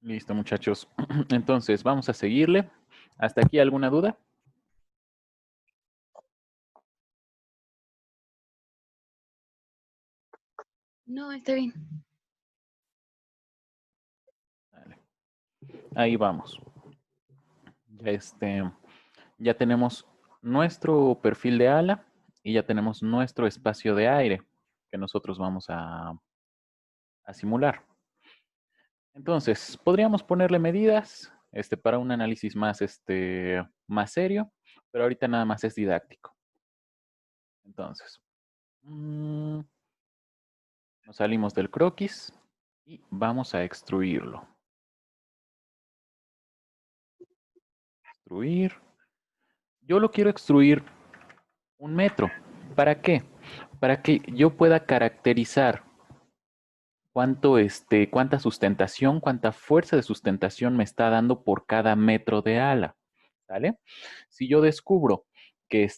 Listo, muchachos. Entonces, vamos a seguirle. ¿Hasta aquí alguna duda? No, está bien. Dale. Ahí vamos. Ya tenemos nuestro perfil de ala y ya tenemos nuestro espacio de aire que nosotros vamos a simular. Entonces, podríamos ponerle medidas para un análisis más serio, pero ahorita nada más es didáctico. Entonces, nos salimos del croquis y vamos a extruirlo. Extruir. Yo lo quiero extruir 1 metro. ¿Para qué? Para que yo pueda caracterizar cuánta sustentación, cuánta fuerza de sustentación me está dando por cada metro de ala. ¿Sale? Si yo descubro que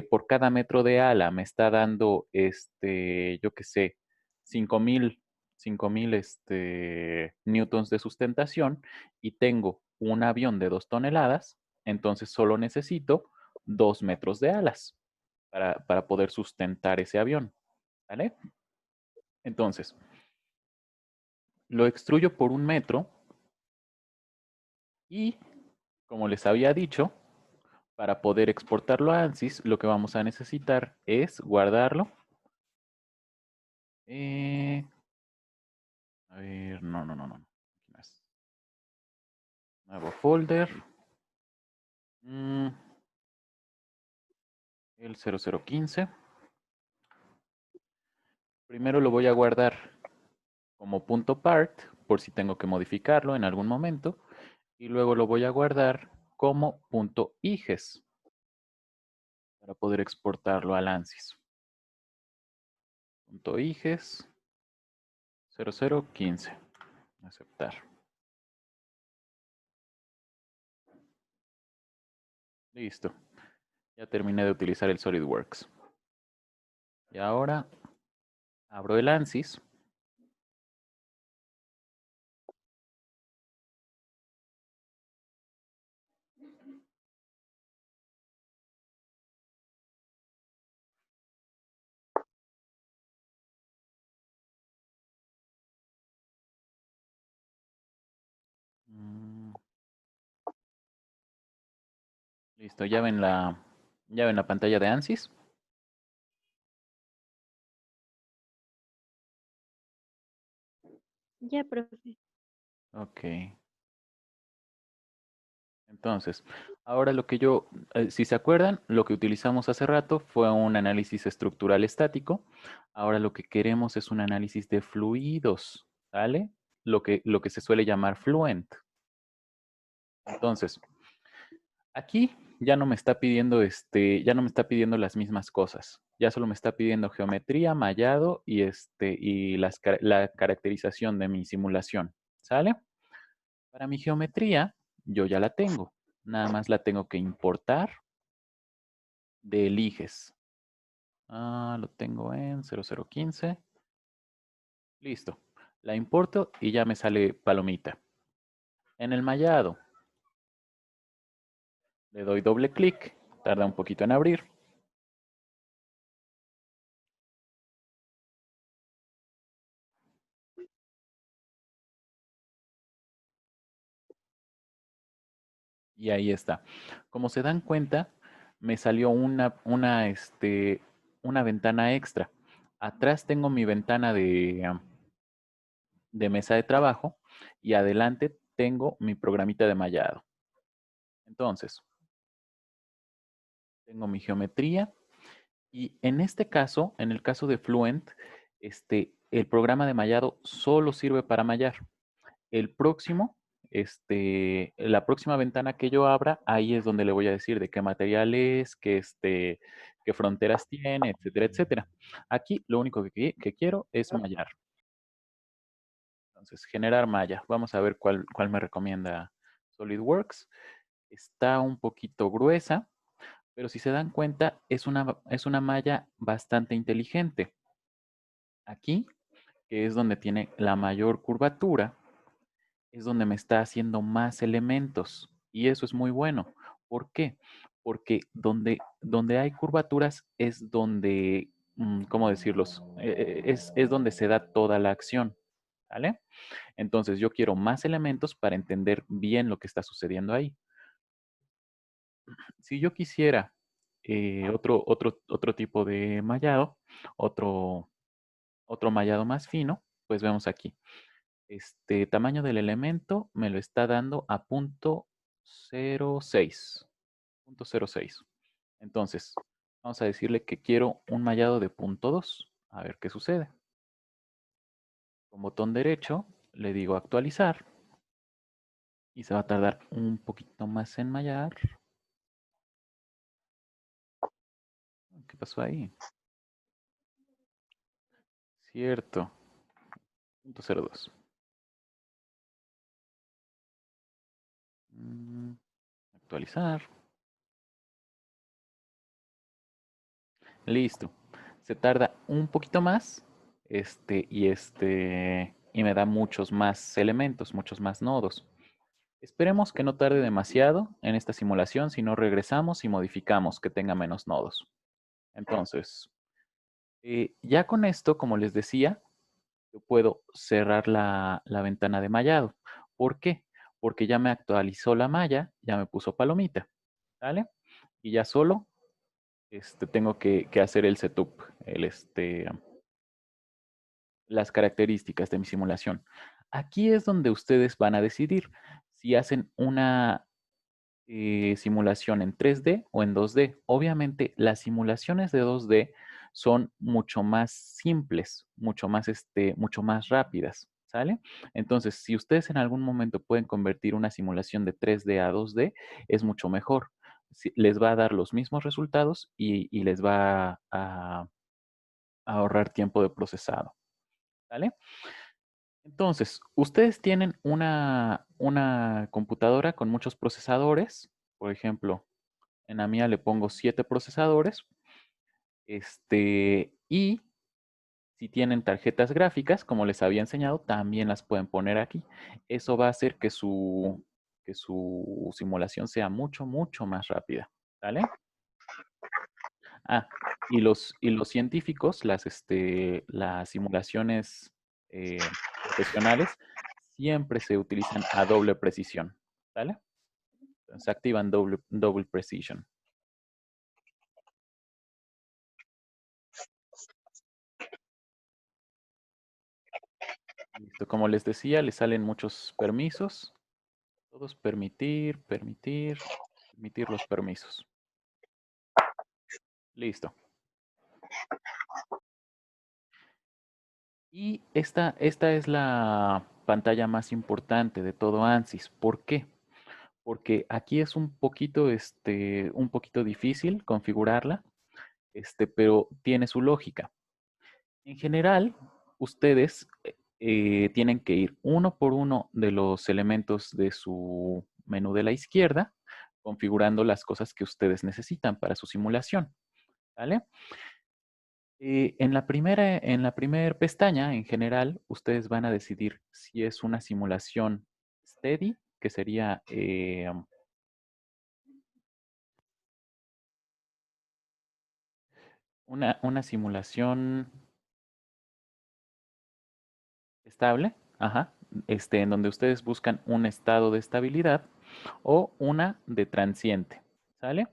por cada metro de ala me está dando, yo qué sé, 5,000 newtons de sustentación y tengo un avión de 2 toneladas, entonces solo necesito 2 metros de alas para poder sustentar ese avión. ¿Vale? Entonces, lo extruyo por 1 metro y, como les había dicho, para poder exportarlo a ANSYS, lo que vamos a necesitar es guardarlo. A ver, no. Aquí más. Nuevo folder. El 0015. Primero lo voy a guardar como .part, por si tengo que modificarlo en algún momento. Y luego lo voy a guardar como .iges para poder exportarlo al ANSYS. .iges 0015. Aceptar. Listo. Ya terminé de utilizar el SolidWorks. Y ahora abro el ANSYS. Listo, ya ven la pantalla de ANSYS. Ya, profe. Ok. Entonces, ahora si se acuerdan, lo que utilizamos hace rato fue un análisis estructural estático. Ahora lo que queremos es un análisis de fluidos, ¿vale? Lo que se suele llamar fluent. Entonces, aquí ya no me está pidiendo las mismas cosas. Ya solo me está pidiendo geometría, mallado y la caracterización de mi simulación. ¿Sale? Para mi geometría, yo ya la tengo. Nada más la tengo que importar de eliges. Lo tengo en 0015. Listo. La importo y ya me sale palomita. En el mallado, le doy doble clic. Tarda un poquito en abrir. Y ahí está. Como se dan cuenta, me salió una ventana extra. Atrás tengo mi ventana de mesa de trabajo y adelante tengo mi programita de mallado. Entonces, tengo mi geometría y en este caso, en el caso de Fluent, el programa de mallado solo sirve para mallar. El próximo, la próxima ventana que yo abra, ahí es donde le voy a decir de qué material es, qué fronteras tiene, etcétera, etcétera. Aquí lo único que quiero es mallar. Entonces, generar malla. Vamos a ver cuál me recomienda SolidWorks. Está un poquito gruesa, pero si se dan cuenta, es una malla bastante inteligente. Aquí, que es donde tiene la mayor curvatura, es donde me está haciendo más elementos. Y eso es muy bueno. ¿Por qué? Porque donde hay curvaturas es donde, ¿cómo decirlos? Es donde se da toda la acción. ¿Vale? Entonces yo quiero más elementos para entender bien lo que está sucediendo ahí. Si yo quisiera otro tipo de mallado, otro, otro mallado más fino, pues vemos aquí. Este tamaño del elemento me lo está dando a .06. .06. Entonces, vamos a decirle que quiero un mallado de .2. A ver qué sucede. Con botón derecho le digo actualizar. Y se va a tardar un poquito más en mallar. ¿Qué pasó ahí? Cierto. .02. Actualizar. Listo. Se tarda un poquito más. Y me da muchos más elementos, muchos más nodos. Esperemos que no tarde demasiado en esta simulación, si no regresamos y modificamos que tenga menos nodos. Entonces, ya con esto, como les decía, yo puedo cerrar la ventana de mallado. ¿Por qué? Porque ya me actualizó la malla, ya me puso palomita. ¿Vale? Y ya solo tengo que hacer el setup, las características de mi simulación. Aquí es donde ustedes van a decidir si hacen una simulación en 3D o en 2D. Obviamente, las simulaciones de 2D son mucho más simples, mucho más rápidas, ¿sale? Entonces, si ustedes en algún momento pueden convertir una simulación de 3D a 2D, es mucho mejor. Les va a dar los mismos resultados y les va a ahorrar tiempo de procesado, ¿vale? Entonces, ustedes tienen una computadora con muchos procesadores. Por ejemplo, en la mía le pongo 7 procesadores. Y si tienen tarjetas gráficas, como les había enseñado, también las pueden poner aquí. Eso va a hacer que su simulación sea mucho, mucho más rápida. ¿Vale? Ah, y los científicos, las simulaciones profesionales, siempre se utilizan a doble precisión. ¿Vale? Entonces activan double precision. Listo. Como les decía, le salen muchos permisos. Todos permitir, permitir, permitir los permisos. Listo. Y esta es la pantalla más importante de todo ANSYS. ¿Por qué? Porque aquí es un poquito difícil configurarla, pero tiene su lógica. En general, ustedes tienen que ir uno por uno de los elementos de su menú de la izquierda, configurando las cosas que ustedes necesitan para su simulación. ¿Vale? En la primera pestaña, en general, ustedes van a decidir si es una simulación steady, que sería una simulación estable, ajá, en donde ustedes buscan un estado de estabilidad o una de transiente, ¿sale?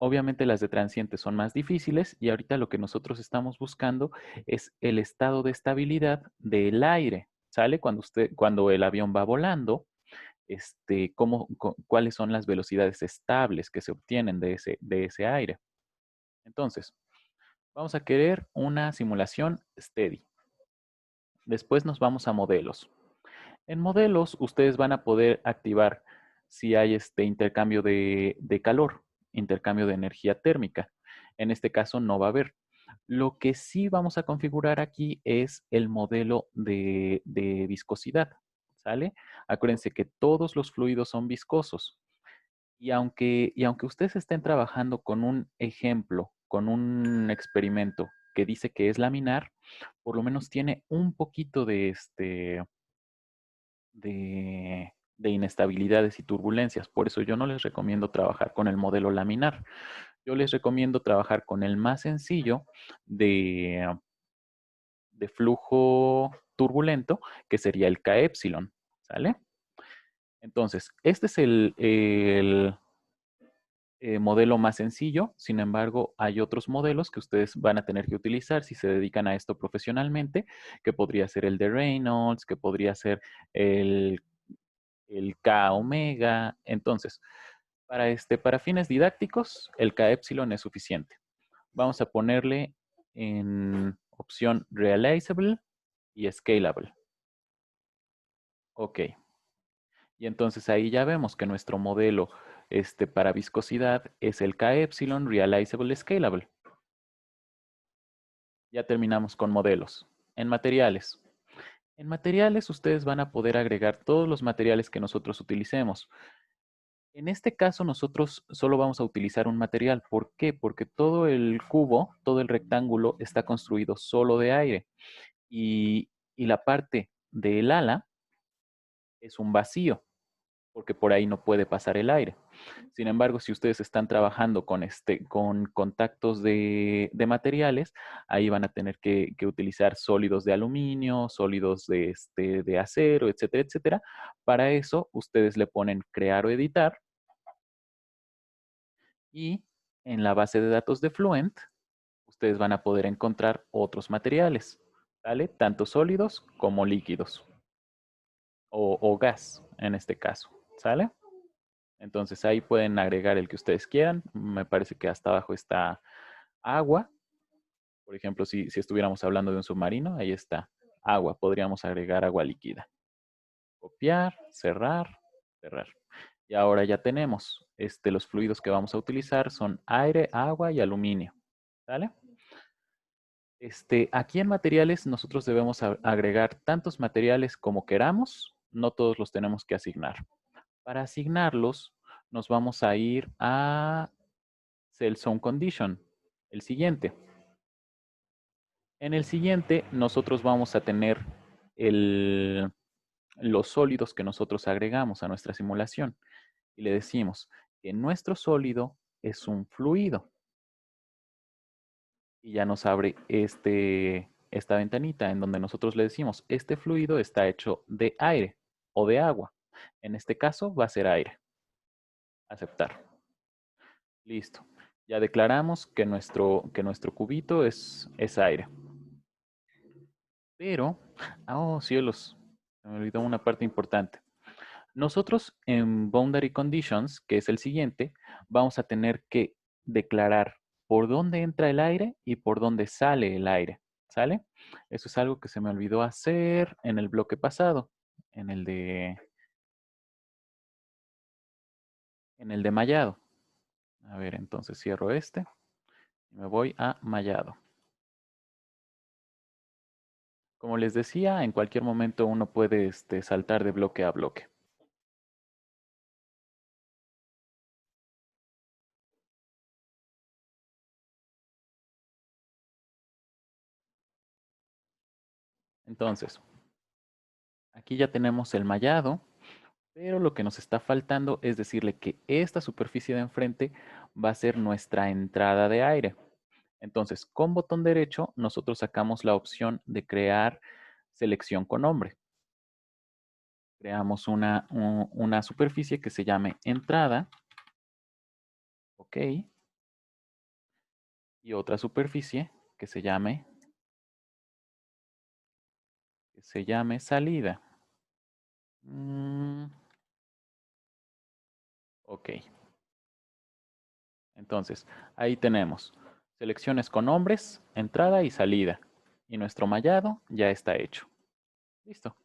Obviamente las de transiente son más difíciles y ahorita lo que nosotros estamos buscando es el estado de estabilidad del aire, ¿sale? Cuando el avión va volando, cuáles son las velocidades estables que se obtienen de ese aire. Entonces, vamos a querer una simulación steady. Después nos vamos a modelos. En modelos, ustedes van a poder activar si hay este intercambio de calor, intercambio de energía térmica. En este caso no va a haber. Lo que sí vamos a configurar aquí es el modelo de viscosidad, ¿sale? Acuérdense que todos los fluidos son viscosos. Y aunque ustedes estén trabajando con un ejemplo, con un experimento que dice que es laminar, por lo menos tiene un poquito de, de inestabilidades y turbulencias. Por eso yo no les recomiendo trabajar con el modelo laminar. Yo les recomiendo trabajar con el más sencillo de flujo turbulento, que sería el K epsilon, ¿sale? Entonces, este es el modelo más sencillo. Sin embargo, hay otros modelos que ustedes van a tener que utilizar si se dedican a esto profesionalmente, que podría ser el de Reynolds, que podría ser el, el K omega. Entonces, para fines didácticos, el K epsilon es suficiente. Vamos a ponerle en opción realizable y scalable. Ok. Y entonces ahí ya vemos que nuestro modelo para viscosidad es el K epsilon realizable scalable. Ya terminamos con modelos. En materiales. En materiales ustedes van a poder agregar todos los materiales que nosotros utilicemos. En este caso nosotros solo vamos a utilizar un material. ¿Por qué? Porque todo el cubo, todo el rectángulo está construido solo de aire. Y la parte del ala es un vacío, porque por ahí no puede pasar el aire. Sin embargo, si ustedes están trabajando con contactos de materiales, ahí van a tener que utilizar sólidos de aluminio, sólidos de acero, etcétera, etcétera. Para eso, ustedes le ponen crear o editar y en la base de datos de Fluent, ustedes van a poder encontrar otros materiales, ¿vale? Tanto sólidos como líquidos o gas en este caso, ¿sale? Entonces ahí pueden agregar el que ustedes quieran. Me parece que hasta abajo está agua. Por ejemplo, si estuviéramos hablando de un submarino, ahí está agua. Podríamos agregar agua líquida. Copiar, cerrar, cerrar. Y ahora ya tenemos los fluidos que vamos a utilizar son aire, agua y aluminio. ¿Sale? Aquí en materiales nosotros debemos agregar tantos materiales como queramos. No todos los tenemos que asignar. Para asignarlos, nos vamos a ir a Cell Zone Condition, el siguiente. En el siguiente, nosotros vamos a tener los sólidos que nosotros agregamos a nuestra simulación. Y le decimos que nuestro sólido es un fluido. Y ya nos abre esta ventanita en donde nosotros le decimos, este fluido está hecho de aire o de agua. En este caso va a ser aire. Aceptar. Listo. Ya declaramos que nuestro cubito es aire. Pero, oh cielos, se me olvidó una parte importante. Nosotros en Boundary Conditions, que es el siguiente, vamos a tener que declarar por dónde entra el aire y por dónde sale el aire. ¿Sale? Eso es algo que se me olvidó hacer en el bloque pasado, en en el de mallado. A ver, entonces cierro este y me voy a mallado. Como les decía, en cualquier momento uno puede saltar de bloque a bloque. Entonces, aquí ya tenemos el mallado, pero lo que nos está faltando es decirle que esta superficie de enfrente va a ser nuestra entrada de aire. Entonces, con botón derecho, nosotros sacamos la opción de crear selección con nombre. Creamos una superficie que se llame entrada. Ok. Y otra superficie que se llame salida. Ok. Entonces, ahí tenemos selecciones con nombres, entrada y salida. Y nuestro mallado ya está hecho. Listo.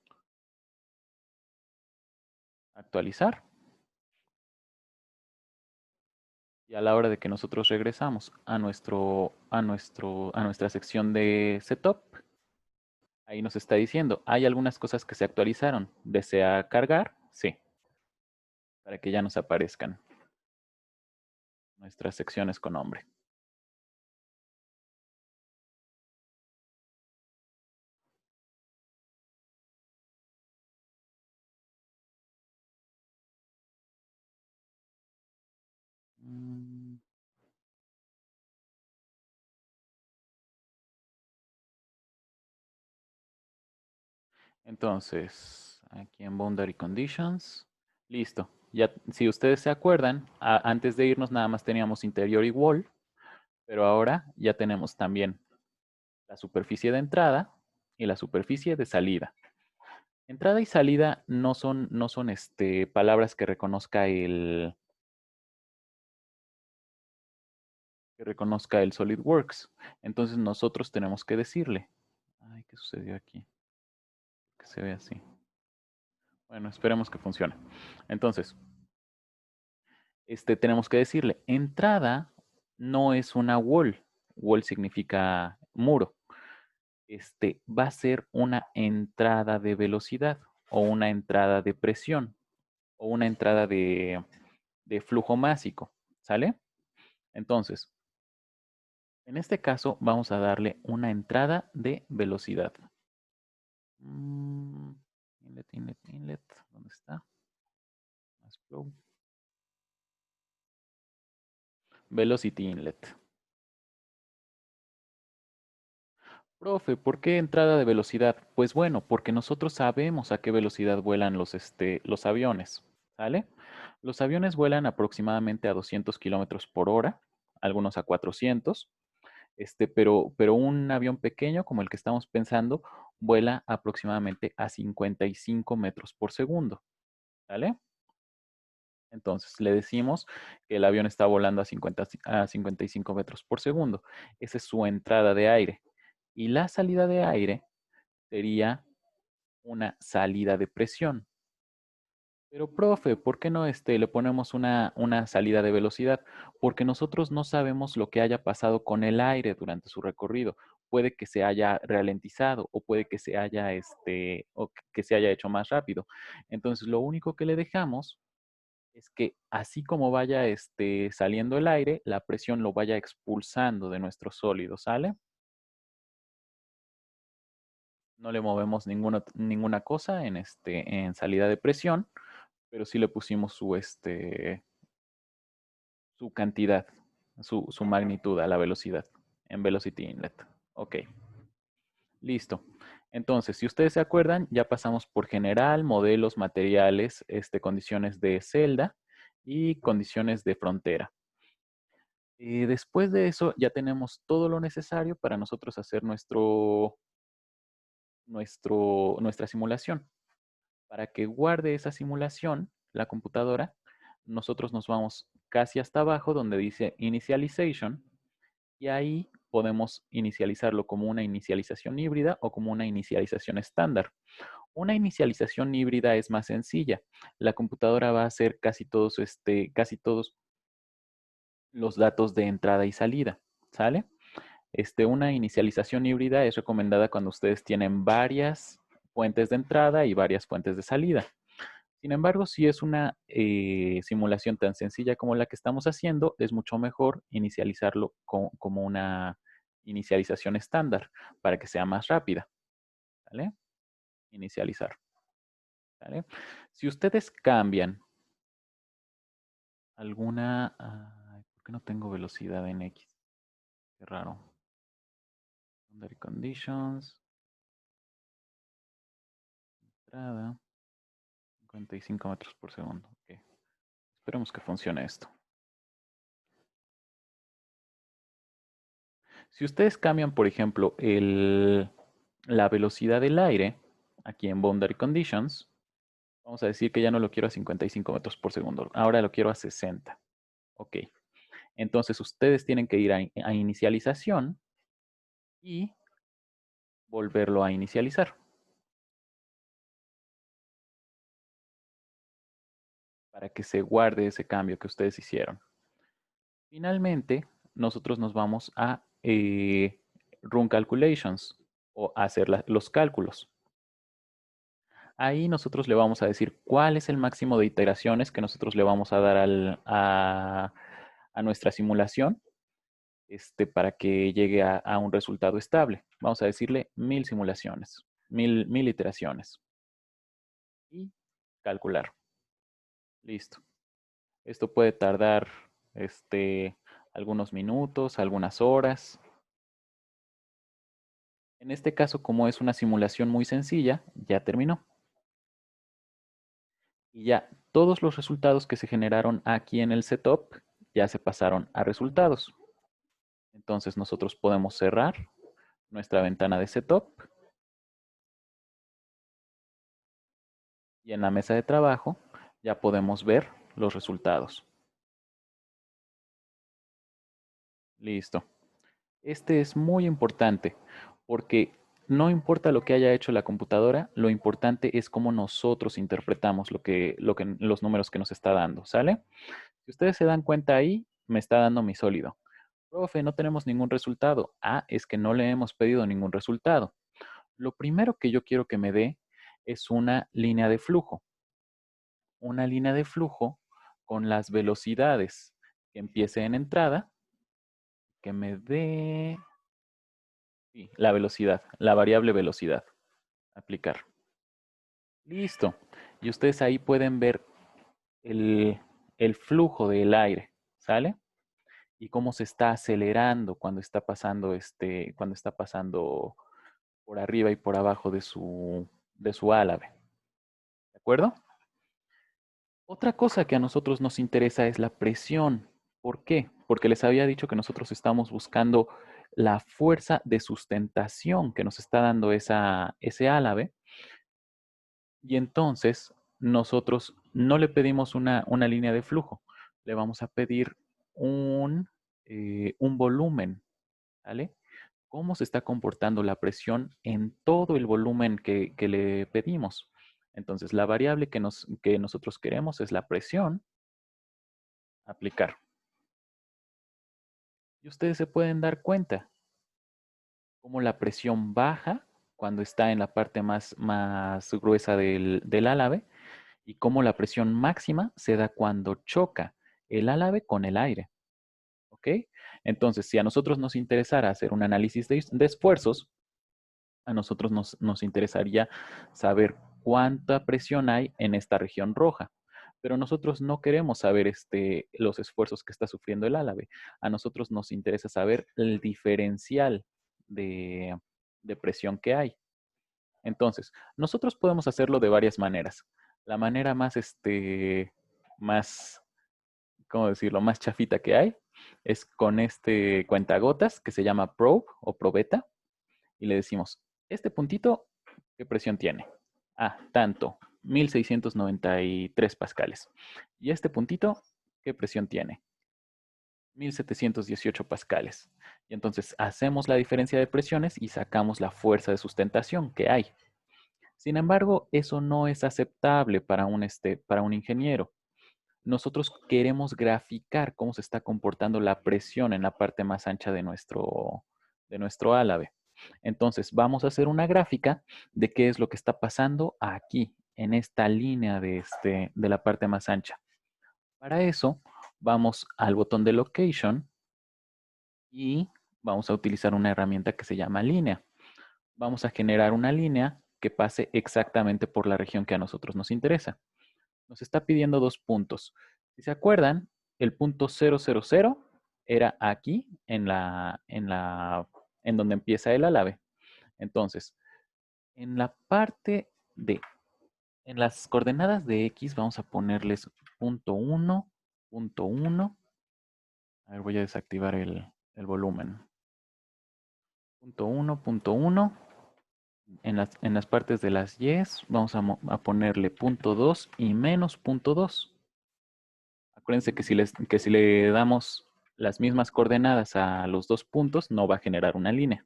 Actualizar. Y a la hora de que nosotros regresamos a nuestra sección de setup, ahí nos está diciendo, hay algunas cosas que se actualizaron. ¿Desea cargar? Sí. Para que ya nos aparezcan nuestras secciones con nombre. Entonces, aquí en Boundary Conditions, listo. Ya, si ustedes se acuerdan, antes de irnos nada más teníamos interior y wall, pero ahora ya tenemos también la superficie de entrada y la superficie de salida. Entrada y salida no son palabras que reconozca el SolidWorks. Entonces nosotros tenemos que decirle. Ay, ¿qué sucedió aquí? Que se ve así. Bueno, esperemos que funcione. Entonces, tenemos que decirle, entrada no es una wall. Wall significa muro. Va a ser una entrada de velocidad o una entrada de presión o una entrada de flujo másico. ¿Sale? Entonces, en este caso vamos a darle una entrada de velocidad. Inlet, inlet, inlet. ¿Dónde está? Más flow. Velocity inlet. Profe, ¿por qué entrada de velocidad? Pues bueno, porque nosotros sabemos a qué velocidad vuelan los aviones, ¿sale? Los aviones vuelan aproximadamente a 200 kilómetros por hora, algunos a 400, pero un avión pequeño como el que estamos pensando vuela aproximadamente a 55 metros por segundo, ¿sale? Entonces le decimos que el avión está volando a 55 metros por segundo. Esa es su entrada de aire. Y la salida de aire sería una salida de presión. Pero, profe, ¿por qué no le ponemos una salida de velocidad? Porque nosotros no sabemos lo que haya pasado con el aire durante su recorrido. Puede que se haya ralentizado o puede que se haya, o que se haya hecho más rápido. Entonces, lo único que le dejamos es que así como vaya saliendo el aire, la presión lo vaya expulsando de nuestro sólido, ¿sale? No le movemos ninguna cosa en salida de presión, pero sí le pusimos su cantidad, su magnitud a la velocidad en Velocity Inlet. Ok, listo. Entonces, si ustedes se acuerdan, ya pasamos por general, modelos, materiales, condiciones de celda y condiciones de frontera. Después de eso, ya tenemos todo lo necesario para nosotros hacer nuestra simulación. Para que guarde esa simulación, la computadora, nosotros nos vamos casi hasta abajo donde dice Initialization y ahí podemos inicializarlo como una inicialización híbrida o como una inicialización estándar. Una inicialización híbrida es más sencilla. La computadora va a hacer casi todos los datos de entrada y salida, ¿sale? Una inicialización híbrida es recomendada cuando ustedes tienen varias fuentes de entrada y varias fuentes de salida. Sin embargo, si es una simulación tan sencilla como la que estamos haciendo, es mucho mejor inicializarlo como una inicialización estándar para que sea más rápida. ¿Vale? Inicializar. ¿Vale? Si ustedes cambian alguna... ¿por qué no tengo velocidad en X? Qué raro. Boundary conditions. Entrada. 55 metros por segundo. Okay. Esperemos que funcione esto. Si ustedes cambian, por ejemplo, la velocidad del aire, aquí en Boundary Conditions, vamos a decir que ya no lo quiero a 55 metros por segundo, ahora lo quiero a 60. Ok. Entonces ustedes tienen que ir a inicialización y volverlo a inicializar para que se guarde ese cambio que ustedes hicieron. Finalmente, nosotros nos vamos a Run Calculations o hacer los cálculos. Ahí nosotros le vamos a decir cuál es el máximo de iteraciones que nosotros le vamos a dar a nuestra simulación para que llegue a un resultado estable. Vamos a decirle 1000 simulaciones, 1000 iteraciones. Y calcular. Listo. Esto puede tardar algunos minutos, algunas horas. En este caso, como es una simulación muy sencilla, ya terminó. Y ya todos los resultados que se generaron aquí en el setup ya se pasaron a resultados. Entonces nosotros podemos cerrar nuestra ventana de setup y en la mesa de trabajo ya podemos ver los resultados. Listo. Este es muy importante porque no importa lo que haya hecho la computadora, lo importante es cómo nosotros interpretamos los números que nos está dando, ¿sale? Si ustedes se dan cuenta ahí, me está dando mi sólido. Profe, no tenemos ningún resultado. Ah, es que no le hemos pedido ningún resultado. Lo primero que yo quiero que me dé es una línea de flujo. Una línea de flujo con las velocidades que empiece en entrada, que me dé sí, la velocidad, la variable velocidad. Aplicar. Listo. Y ustedes ahí pueden ver el, el flujo del aire, ¿sale? Y cómo se está acelerando cuando está pasando cuando está pasando por arriba y por abajo de su álave. ¿De acuerdo? Otra cosa que a nosotros nos interesa es la presión. ¿Por qué? Porque les había dicho que nosotros estamos buscando la fuerza de sustentación que nos está dando ese álave. Y entonces nosotros no le pedimos una línea de flujo, le vamos a pedir un volumen, ¿vale? ¿Cómo se está comportando la presión en todo el volumen que le pedimos? Entonces, la variable que nosotros queremos es la presión, aplicar. Y ustedes se pueden dar cuenta cómo la presión baja cuando está en la parte más gruesa del álave y cómo la presión máxima se da cuando choca el álave con el aire. ¿Ok? Entonces, si a nosotros nos interesara hacer un análisis de esfuerzos, a nosotros nos interesaría saber cuánta presión hay en esta región roja. Pero nosotros no queremos saber los esfuerzos que está sufriendo el álave. A nosotros nos interesa saber el diferencial de, de presión que hay. Entonces, nosotros podemos hacerlo de varias maneras. La manera más, ¿cómo decirlo?, más chafita que hay es con este cuentagotas que se llama probe o probeta y le decimos, este puntito, ¿qué presión tiene? Ah, tanto, 1693 pascales. Y este puntito, ¿qué presión tiene? 1718 pascales. Y entonces hacemos la diferencia de presiones y sacamos la fuerza de sustentación que hay. Sin embargo, eso no es aceptable para un ingeniero. Nosotros queremos graficar cómo se está comportando la presión en la parte más ancha de nuestro álave. Entonces, vamos a hacer una gráfica de qué es lo que está pasando aquí, en esta línea de la parte más ancha. Para eso, vamos al botón de Location y vamos a utilizar una herramienta que se llama línea. Vamos a generar una línea que pase exactamente por la región que a nosotros nos interesa. Nos está pidiendo dos puntos. Si se acuerdan, el punto 000 era aquí en donde empieza el álave. Entonces, en la parte de, en las coordenadas de X vamos a ponerles punto 1, punto 1. A ver, voy a desactivar el volumen. Punto 1, punto 1. En las partes de las Y's vamos a ponerle punto 2 y menos punto 2. Acuérdense que si le damos las mismas coordenadas a los dos puntos, no va a generar una línea.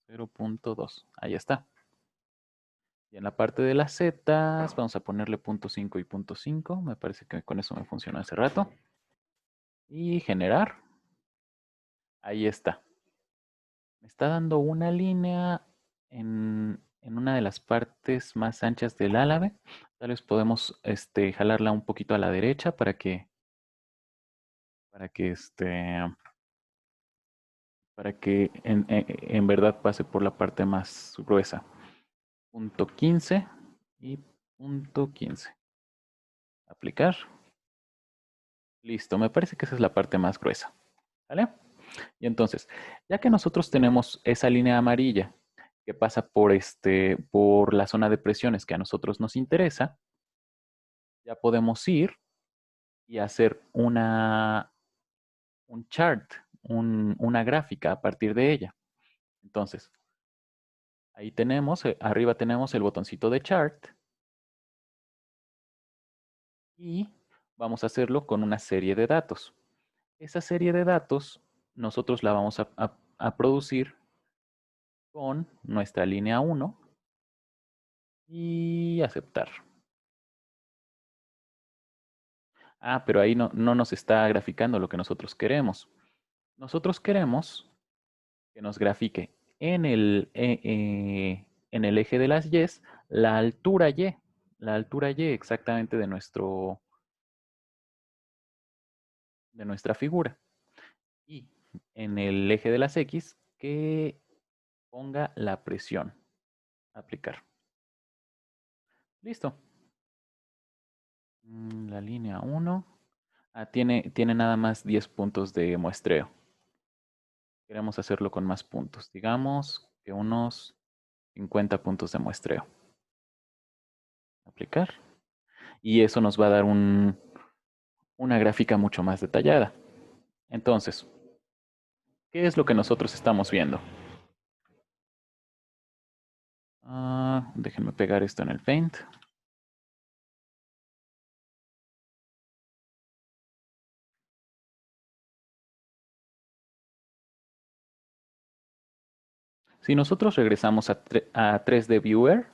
0.2, ahí está. Y en la parte de las zetas vamos a ponerle punto 5 y punto 5. Me parece que con eso me funcionó hace rato. Y generar. Ahí está. Me está dando una línea en una de las partes más anchas del álave. Tal vez podemos jalarla un poquito a la derecha para que en verdad pase por la parte más gruesa. Punto 15 y punto 15. Aplicar. Listo, me parece que esa es la parte más gruesa. ¿Vale? Y entonces, ya que nosotros tenemos esa línea amarilla que pasa por la zona de presiones que a nosotros nos interesa, ya podemos ir y hacer un chart, una gráfica a partir de ella. Entonces, ahí tenemos, arriba tenemos el botoncito de chart y vamos a hacerlo con una serie de datos. Esa serie de datos nosotros la vamos a producir con nuestra línea 1 y aceptar. Ah, pero ahí no nos está graficando lo que nosotros queremos. Nosotros queremos que nos grafique en el eje de las Y la altura Y exactamente de nuestra figura. Y en el eje de las X que ponga la presión. Aplicar. Listo. La línea 1. Tiene nada más 10 puntos de muestreo. Queremos hacerlo con más puntos. Digamos que unos 50 puntos de muestreo. Aplicar. Y eso nos va a dar una gráfica mucho más detallada. Entonces, ¿qué es lo que nosotros estamos viendo? Déjenme pegar esto en el Paint. Si nosotros regresamos a 3D Viewer,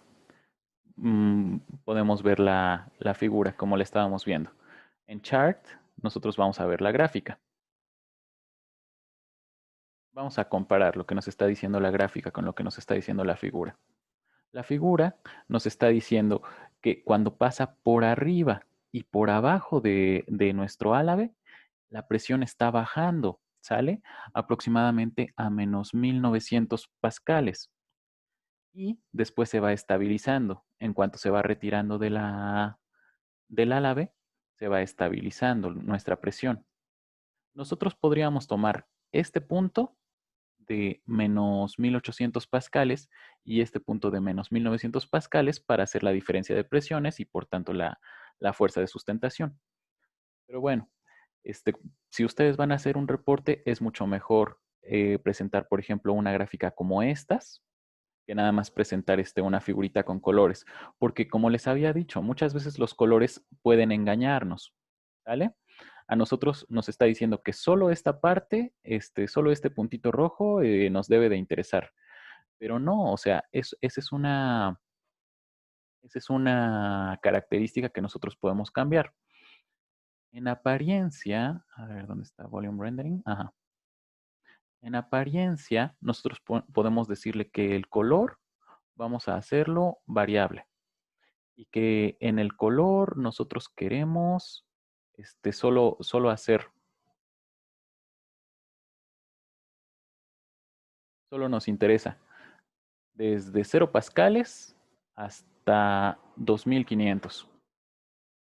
podemos ver la figura como la estábamos viendo. En Chart, nosotros vamos a ver la gráfica. Vamos a comparar lo que nos está diciendo la gráfica con lo que nos está diciendo la figura. La figura nos está diciendo que cuando pasa por arriba y por abajo de nuestro álave, la presión está bajando, ¿sale? Aproximadamente a menos 1900 pascales. Y después se va estabilizando. En cuanto se va retirando del álave, se va estabilizando nuestra presión. Nosotros podríamos tomar este punto de menos 1800 pascales y este punto de menos 1900 pascales para hacer la diferencia de presiones y por tanto la fuerza de sustentación. Pero bueno, si ustedes van a hacer un reporte, es mucho mejor presentar, por ejemplo, una gráfica como estas, que nada más presentar una figurita con colores. Porque como les había dicho, muchas veces los colores pueden engañarnos. ¿Vale? A nosotros nos está diciendo que solo esta parte, solo este puntito rojo nos debe de interesar. Pero no, o sea, esa es una característica que nosotros podemos cambiar. En apariencia, a ver, ¿dónde está Volume Rendering? Ajá. En apariencia, nosotros podemos decirle que el color vamos a hacerlo variable. Y que en el color nosotros queremos solo hacer. Solo nos interesa desde 0 pascales hasta 2500.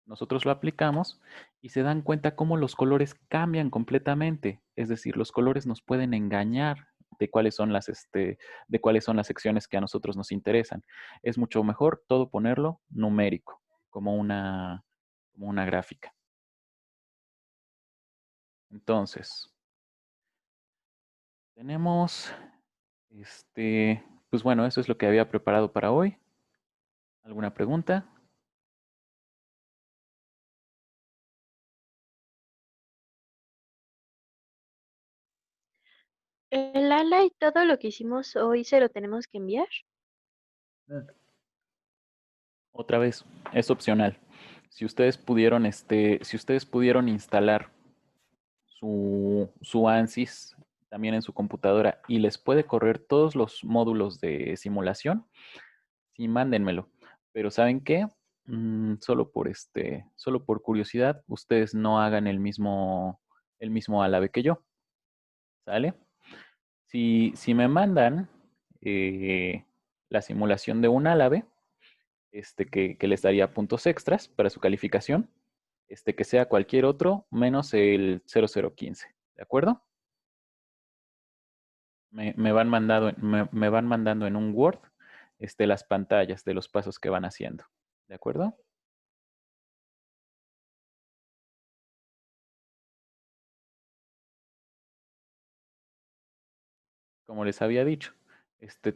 Nosotros lo aplicamos y se dan cuenta cómo los colores cambian completamente. Es decir, los colores nos pueden engañar de cuáles son de cuáles son las secciones que a nosotros nos interesan. Es mucho mejor todo ponerlo numérico, como una gráfica. Entonces, tenemos, pues bueno, eso es lo que había preparado para hoy. ¿Alguna pregunta? El ala y todo lo que hicimos hoy se lo tenemos que enviar. Otra vez, es opcional. Si ustedes pudieron instalar su ANSYS también en su computadora y les puede correr todos los módulos de simulación, sí, mándenmelo. Pero ¿saben qué? Solo por curiosidad, ustedes no hagan el mismo álabe que yo. ¿Sale? Si me mandan la simulación de un álabe, que les daría puntos extras para su calificación, que sea cualquier otro menos el 0015. ¿De acuerdo? Me van me van mandando en un Word las pantallas de los pasos que van haciendo. ¿De acuerdo? Como les había dicho,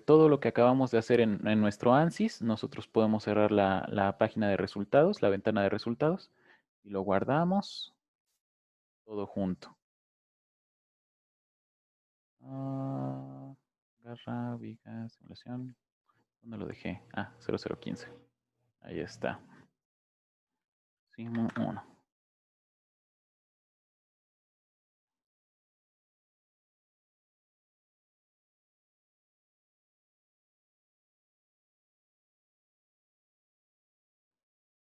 todo lo que acabamos de hacer en nuestro ANSYS, nosotros podemos cerrar la página de resultados, la ventana de resultados, y lo guardamos todo junto. Garra, viga, simulación. ¿Dónde lo dejé? 0015. Ahí está. Simu 1.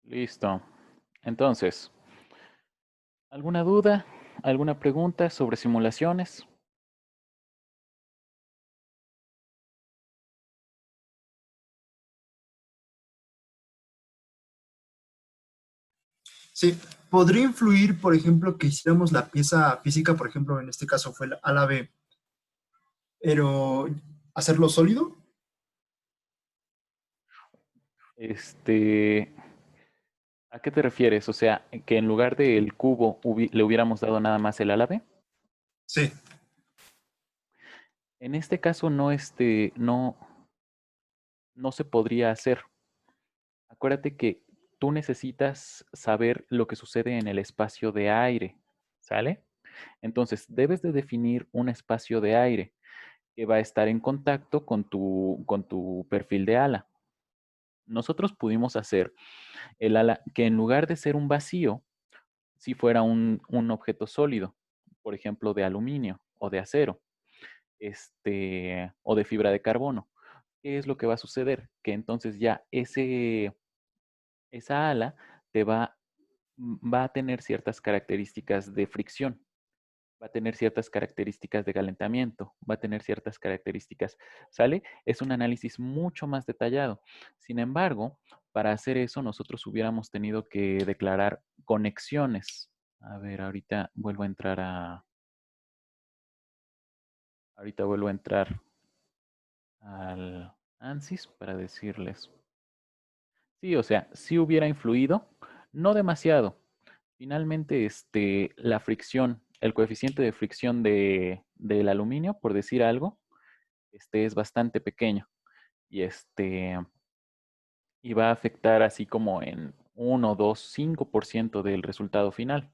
Listo. Entonces, ¿alguna duda? ¿Alguna pregunta sobre simulaciones? Sí, podría influir, por ejemplo, que hiciéramos la pieza física, por ejemplo, en este caso fue el ala B, pero hacerlo sólido. ¿A qué te refieres? O sea, que en lugar del cubo le hubiéramos dado nada más el árabe. Sí, En este caso no se podría hacer. Acuérdate que tú necesitas saber lo que sucede en el espacio de aire, ¿sale? Entonces, debes de definir un espacio de aire que va a estar en contacto con tu perfil de ala. Nosotros pudimos hacer el ala que en lugar de ser un vacío, si fuera un objeto sólido, por ejemplo, de aluminio o de acero, o de fibra de carbono. ¿Qué es lo que va a suceder? Que entonces ya esa ala va a tener ciertas características de fricción, va a tener ciertas características de calentamiento, va a tener ciertas características, ¿sale? Es un análisis mucho más detallado. Sin embargo, para hacer eso nosotros hubiéramos tenido que declarar conexiones. A ver, ahorita vuelvo a entrar al ANSYS para decirles. Sí, o sea, sí hubiera influido, no demasiado. Finalmente, la fricción, el coeficiente de fricción del aluminio, por decir algo, es bastante pequeño y y va a afectar así como en 1, 2, 5% del resultado final.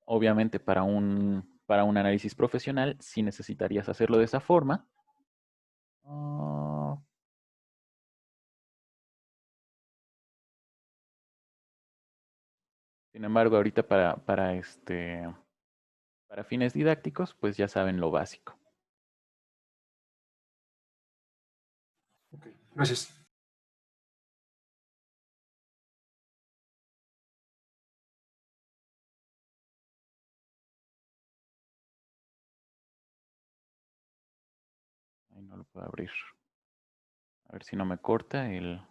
Obviamente para un análisis profesional sí necesitarías hacerlo de esa forma. Ah, sin embargo, ahorita para fines didácticos, pues ya saben lo básico. ok, gracias. Ahí no lo puedo abrir. A ver si no me corta el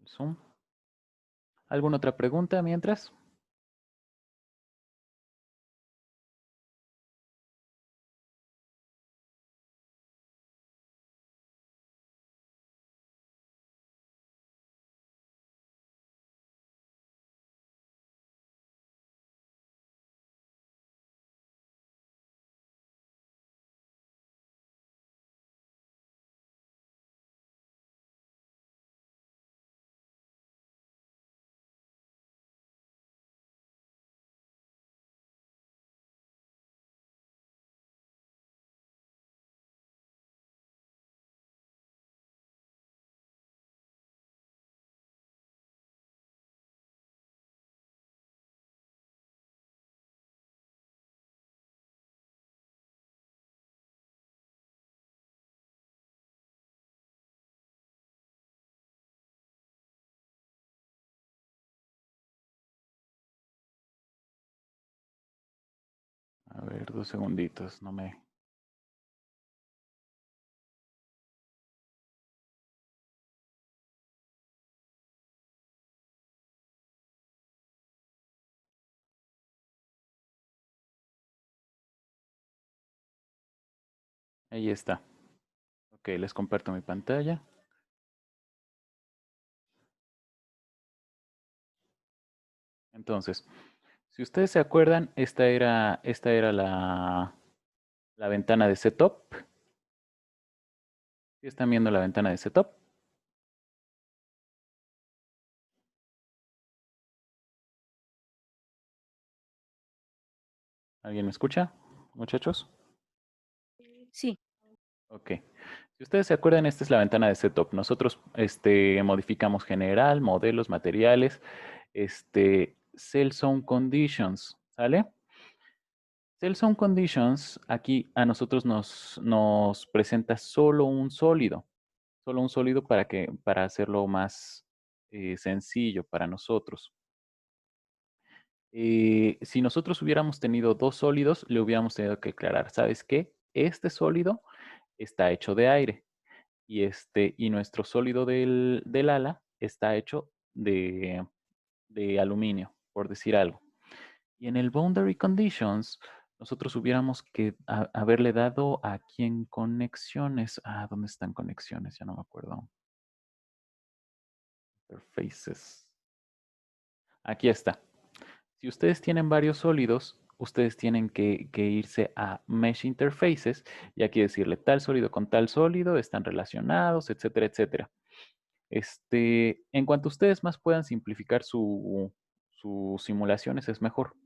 Zoom. ¿Alguna otra pregunta mientras? A ver, 2 segunditos, no me... Ahí está. Ok, les comparto mi pantalla. Entonces, si ustedes se acuerdan, esta era la ventana de setup. ¿Sí están viendo la ventana de setup? ¿Alguien me escucha, muchachos? Sí. Ok. Si ustedes se acuerdan, esta es la ventana de setup. Nosotros modificamos general, modelos, materiales, cell zone conditions, ¿sale? Cell zone conditions, aquí a nosotros nos presenta solo un sólido para hacerlo más sencillo para nosotros. Si nosotros hubiéramos tenido dos sólidos, le hubiéramos tenido que aclarar, ¿sabes qué? Este sólido está hecho de aire y nuestro sólido del ala está hecho de aluminio, por decir algo. Y en el boundary conditions, nosotros hubiéramos que haberle dado aquí en conexiones. ¿Dónde están conexiones? Ya no me acuerdo. Interfaces. Aquí está. Si ustedes tienen varios sólidos, ustedes tienen que irse a Mesh Interfaces y aquí decirle tal sólido con tal sólido están relacionados, etcétera, etcétera. En cuanto ustedes más puedan simplificar sus simulaciones, es mejor.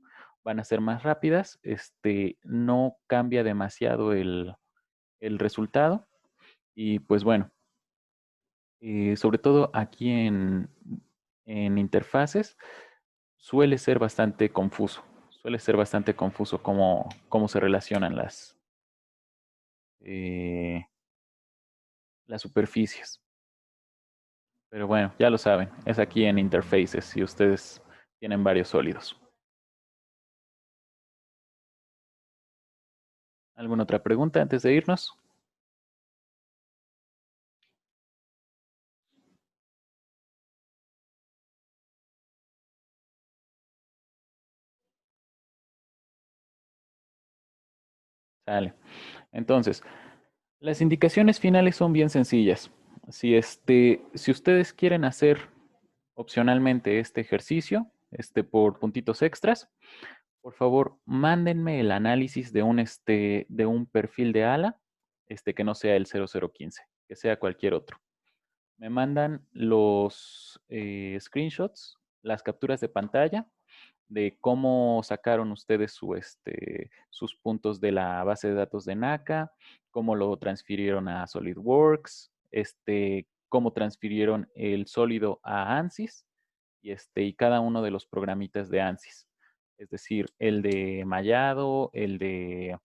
Van a ser más rápidas, no cambia demasiado el resultado. Y pues bueno, sobre todo aquí en interfaces, suele ser bastante confuso. Suele ser bastante confuso cómo se relacionan las superficies. Pero bueno, ya lo saben, es aquí en interfaces si ustedes tienen varios sólidos. ¿Alguna otra pregunta antes de irnos? Sale. Entonces, las indicaciones finales son bien sencillas. Si ustedes quieren hacer opcionalmente este ejercicio, por puntitos extras, por favor, mándenme el análisis de un perfil de ala, que no sea el 0015, que sea cualquier otro. Me mandan los screenshots, las capturas de pantalla de cómo sacaron ustedes sus puntos de la base de datos de NACA, cómo lo transfirieron a SolidWorks, cómo transfirieron el sólido a ANSYS y cada uno de los programitas de ANSYS. Es decir, el de mallado, el de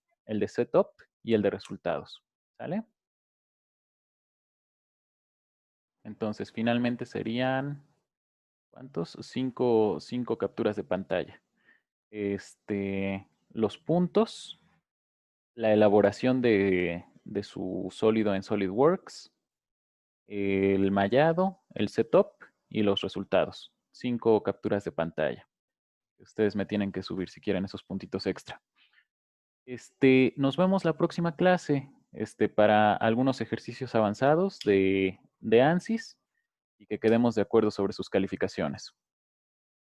setup y el de resultados. ¿Sale? Entonces, finalmente serían, ¿cuántos? Cinco capturas de pantalla. Los puntos, la elaboración de su sólido en SolidWorks, el mallado, el setup y los resultados. 5 capturas de pantalla. Ustedes me tienen que subir si quieren esos puntitos extra. Nos vemos la próxima clase para algunos ejercicios avanzados de ANSYS y que quedemos de acuerdo sobre sus calificaciones.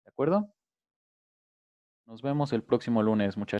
¿De acuerdo? Nos vemos el próximo lunes, muchachos.